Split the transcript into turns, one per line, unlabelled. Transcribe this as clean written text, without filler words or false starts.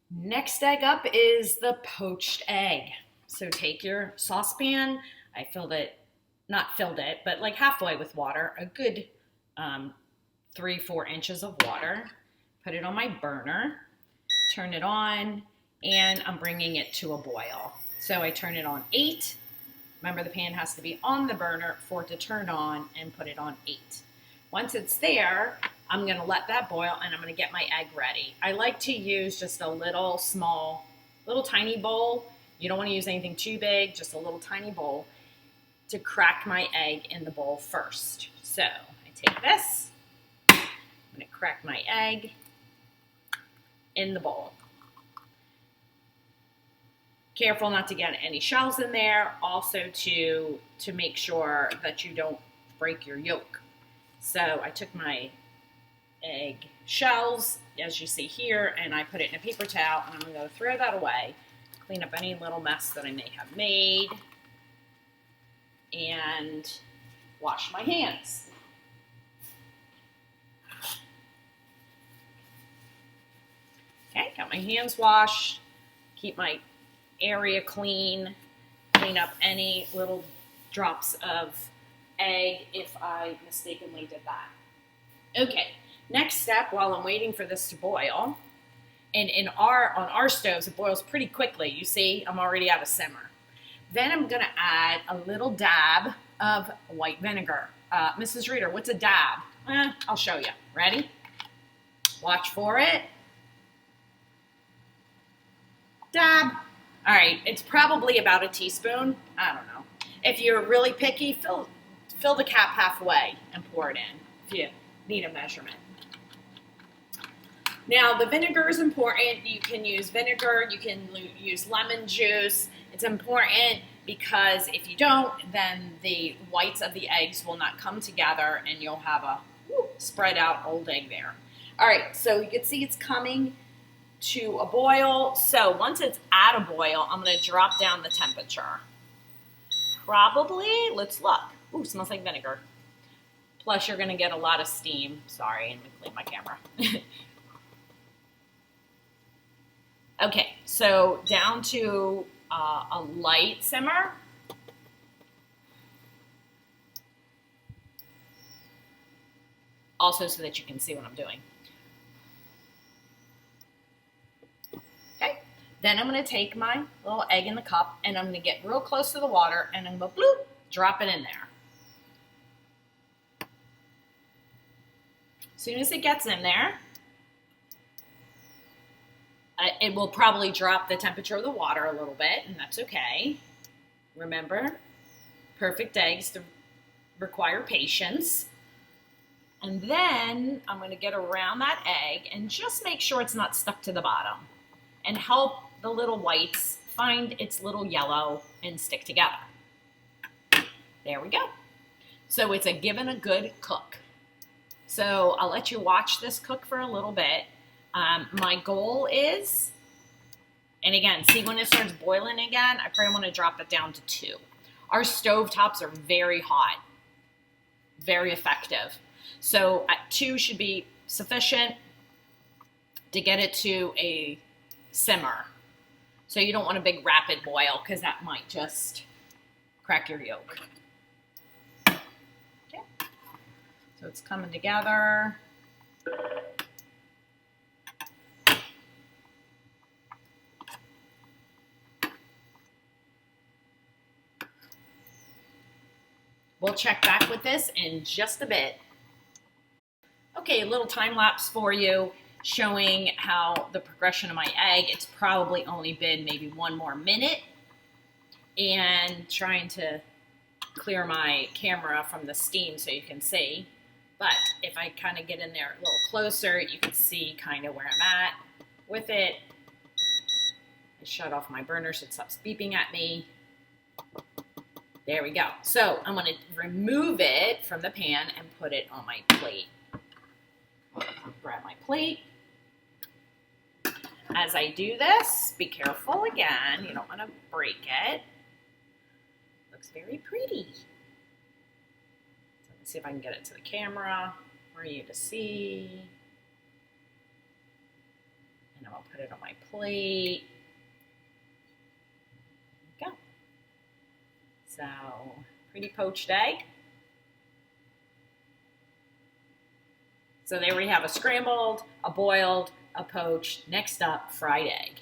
Next egg up is the poached egg. So take your saucepan. I filled it, not filled it, but like halfway with water, a good 3, 4 inches of water. Put it on my burner, turn it on, and I'm bringing it to a boil. So I turn it on 8. Remember, the pan has to be on the burner for it to turn on, and put it on 8. Once it's there, I'm going to let that boil and I'm going to get my egg ready. I like to use just a little small, little tiny bowl. You don't want to use anything too big, just a little tiny bowl to crack my egg in the bowl first. So I take this, I'm going to crack my egg in the bowl. Careful not to get any shells in there, also to make sure that you don't break your yolk. So I took my egg shells, as you see here, and I put it in a paper towel, and I'm going to throw that away, clean up any little mess that I may have made, and wash my hands. Okay, got my hands washed, keep my area clean, clean up any little drops of egg if I mistakenly did that. Okay, next step, while I'm waiting for this to boil, and on our stoves, it boils pretty quickly. You see, I'm already at a simmer. Then I'm going to add a little dab of white vinegar. Mrs. Reader, what's a dab? I'll show you. Ready? Watch for it. Dab. All right, it's probably about a teaspoon. I don't know. If you're really picky, fill the cap halfway and pour it in if you need a measurement. Now, the vinegar is important. You can use vinegar, you can use lemon juice. It's important because if you don't, then the whites of the eggs will not come together and you'll have a spread out old egg there. All right, so you can see it's coming to a boil. So once it's at a boil, I'm going to drop down the temperature. Probably, let's look. Ooh, smells like vinegar. Plus, you're going to get a lot of steam. Sorry, I'm going to clean my camera. Okay, so down to a light simmer. Also so that you can see what I'm doing. Okay, then I'm going to take my little egg in the cup and I'm going to get real close to the water and I'm going to bloop, drop it in there. As soon as it gets in there, it will probably drop the temperature of the water a little bit, and that's okay. Remember, perfect eggs require patience. And then I'm going to get around that egg and just make sure it's not stuck to the bottom and help the little whites find its little yellow and stick together. There we go. So it's given a good cook. So I'll let you watch this cook for a little bit. My goal is, and again, see when it starts boiling again, I probably want to drop it down to 2. Our stove tops are very hot, very effective. So at 2 should be sufficient to get it to a simmer. So you don't want a big rapid boil because that might just crack your yolk. Okay. So it's coming together. We'll check back with this in just a bit. Okay, a little time lapse for you showing how the progression of my egg. It's probably only been maybe 1 more minute, and trying to clear my camera from the steam so you can see. But if I kind of get in there a little closer, you can see kind of where I'm at with it. I shut off my burner so it stops beeping at me. There we go. So I'm going to remove it from the pan and put it on my plate. Grab my plate. As I do this, be careful again. You don't want to break it. Looks very pretty. So let me see if I can get it to the camera for you to see. And And I'll put it on my plate. There we go. So, pretty poached egg. So there we have a scrambled, a boiled, a poached. Next up, fried egg.